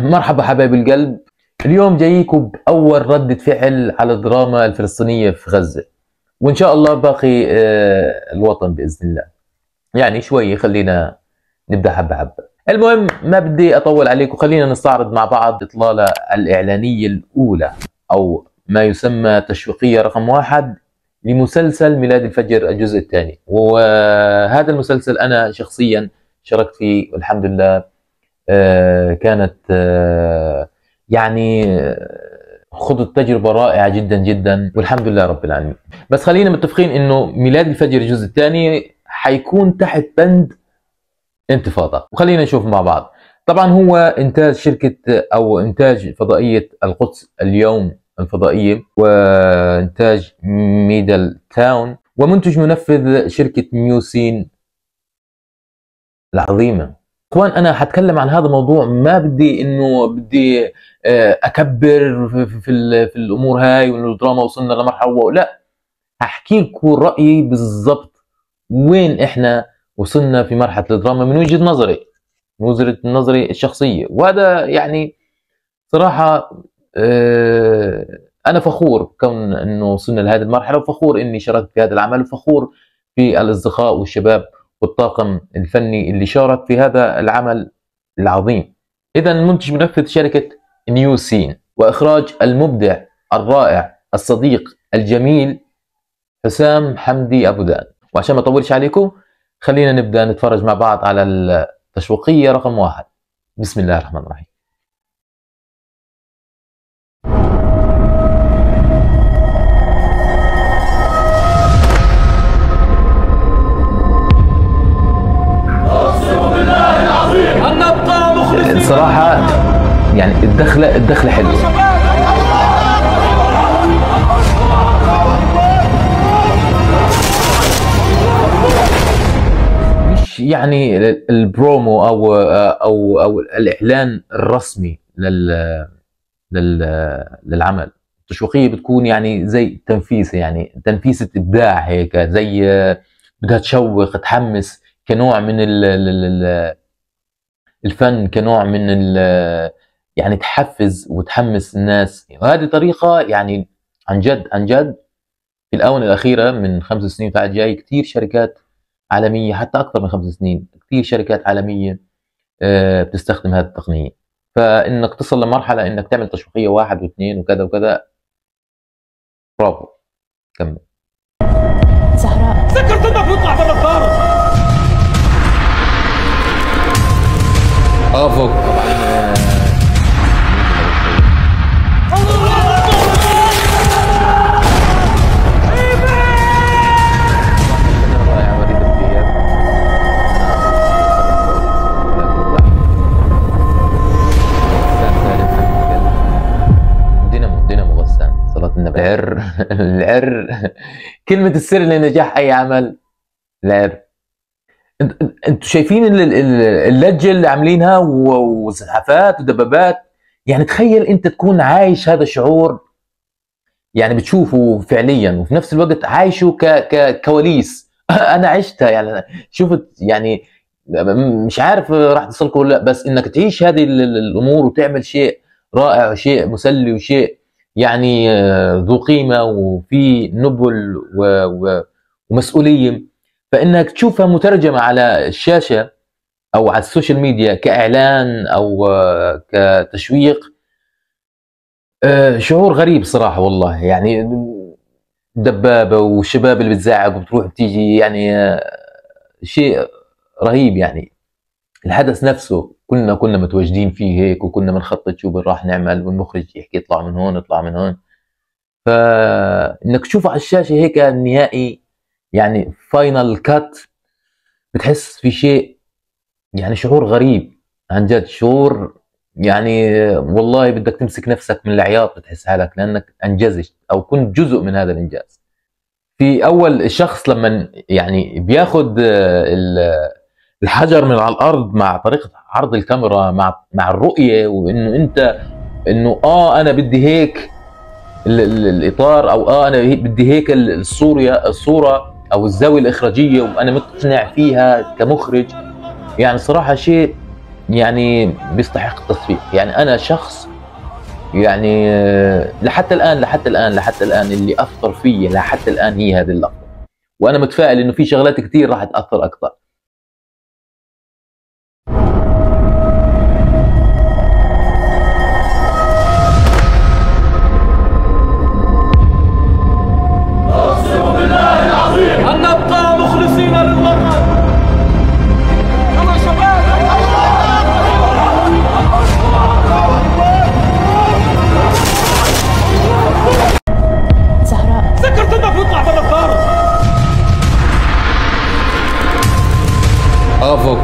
مرحبا حبايب القلب. اليوم جايكم بأول ردة فعل على الدراما الفلسطينية في غزة، وإن شاء الله باقي الوطن بإذن الله. يعني شوي خلينا نبدأ حبة حبة. المهم ما بدي أطول عليكم، خلينا نستعرض مع بعض إطلالة الإعلانية الأولى أو ما يسمى تشويقية رقم 1 لمسلسل ميلاد الفجر الجزء الثاني. وهذا المسلسل أنا شخصيا شاركت فيه والحمد لله. كانت يعني خضت تجربة رائعة جدا جدا والحمد لله رب العالمين. بس خلينا متفقين انه ميلاد الفجر الجزء الثاني حيكون تحت بند انتفاضة، وخلينا نشوف مع بعض. طبعا هو انتاج شركة او انتاج فضائية القدس اليوم الفضائية، وانتاج ميدل تاون، ومنتج منفذ شركة نيوسين العظيمة. اخوان انا حتكلم عن هذا الموضوع، ما بدي اكبر في الامور هاي وانه الدراما وصلنا لمرحله، لا، هحكي لكم رايي بالضبط وين احنا وصلنا في مرحله الدراما من وجهه نظري الشخصيه. وهذا يعني صراحه انا فخور كون انه وصلنا لهذه المرحله، وفخور اني شاركت في هذا العمل، وفخور في الاصدقاء والشباب والطاقم الفني اللي شارك في هذا العمل العظيم. إذا المنتج منفذ شركة نيو سين، وإخراج المبدع الرائع الصديق الجميل حسام حمدي أبو دان. وعشان ما أطولش عليكم خلينا نبدأ نتفرج مع بعض على التشويقية رقم 1. بسم الله الرحمن الرحيم. صراحة يعني الدخلة حلوة. مش يعني البرومو او الاعلان الرسمي للعمل. التشويقية بتكون يعني زي تنفيسة، يعني تنفيسة ابداع هيك، زي بدها تشوق تحمس كنوع من الفن، كنوع من يعني تحفز وتحمس الناس. وهذه طريقة يعني عن جد في الآونة الأخيرة من 5 سنين وتعال جاي كثير شركات عالمية، حتى أكثر من 5 سنين كثير شركات عالمية بتستخدم هذه التقنية. فإنك تصل لمرحلة إنك تعمل تشويقية 1 و2 وكذا وكذا، برافو، كمل. زهراء فكرت انك تطلع برا الدار. فوق دينامو غسان صلاة النبي. العر كلمة السر لنجاح أي عمل، العر. انتوا شايفين اللجه اللي عاملينها وزحافات ودبابات؟ يعني تخيل انت تكون عايش هذا الشعور، يعني بتشوفه فعليا وفي نفس الوقت عايشه ككواليس. انا عشتها، يعني شفت، يعني مش عارف راح تصلكم ولا لا، بس انك تعيش هذه الامور وتعمل شيء رائع وشيء مسلي وشيء يعني ذو قيمه وفي نبل ومسؤوليه، فانك تشوفها مترجمه على الشاشه او على السوشيال ميديا كاعلان او كتشويق، شعور غريب صراحه والله. يعني دبابه والشباب اللي بتزعق وبتروح بتيجي، يعني شيء رهيب. يعني الحدث نفسه كنا متواجدين فيه هيك، وكنا بنخطط شو راح نعمل، والمخرج يحكي اطلع من هون اطلع من هون. فانك تشوفه على الشاشه هيك النهائي، يعني فاينل كات، بتحس في شيء، يعني شعور غريب عن جد، شعور يعني والله بدك تمسك نفسك من العياط، بتحس حالك لانك انجزت او كنت جزء من هذا الانجاز. في اول الشخص لما يعني بياخد الحجر من على الارض مع طريقه عرض الكاميرا مع الرؤيه، وانه انت انه انا بدي هيك الاطار، او انا بدي هيك الصوره او الزاويه الاخراجيه وانا مقتنع فيها كمخرج. يعني صراحه شيء يعني بيستحق التصفيق. يعني انا شخص يعني لحتى الان اللي اثر فيي لحتى الان هي هذه اللقطه، وانا متفائل انه في شغلات كثير راح تاثر اكثر. اقسم بالله العظيم ان نبقى مخلصين للوطن. يلا شباب. زهراء سكرت انك يطلع برا الدار. افوك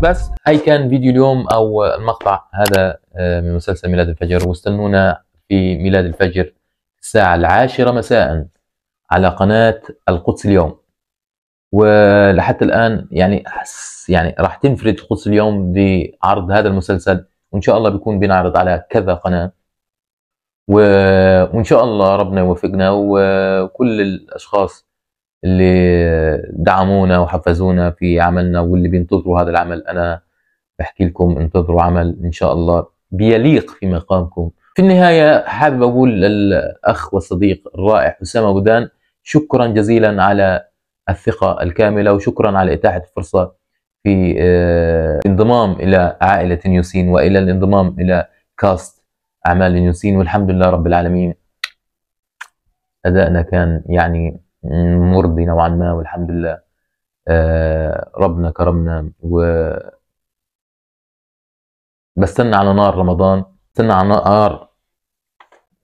بس هاي كان فيديو اليوم او المقطع هذا من مسلسل ميلاد الفجر، واستنونا في ميلاد الفجر الساعة 10 مساء على قناة القدس اليوم. ولحتى الآن يعني راح تنفرد القدس اليوم بعرض هذا المسلسل، وإن شاء الله بيكون بينعرض على كذا قناة، وإن شاء الله ربنا يوفقنا، وكل الأشخاص اللي دعمونا وحفزونا في عملنا واللي بينتظروا هذا العمل، أنا بحكي لكم انتظروا عمل إن شاء الله بيليق في مقامكم. في النهاية حابب أقول للأخ والصديق الرائع أسامة ودان شكرا جزيلا على الثقة الكاملة، وشكرا على إتاحة الفرصة في الانضمام إلى عائلة نيوسين وإلى الانضمام إلى كاست أعمال نيوسين. والحمد لله رب العالمين أدائنا كان يعني مرضي نوعا ما، والحمد لله ربنا كرمنا. بستنى على نار رمضان، بستنى على نار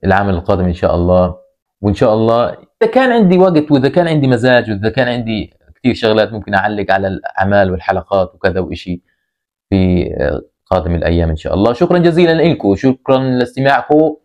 العام القادم إن شاء الله. وإن شاء الله إذا كان عندي وقت وإذا كان عندي مزاج وإذا كان عندي كثير شغلات ممكن أعلق على الأعمال والحلقات وكذا وإشي في قادم الأيام إن شاء الله. شكرا جزيلا لكم، شكرا لاستماعكم.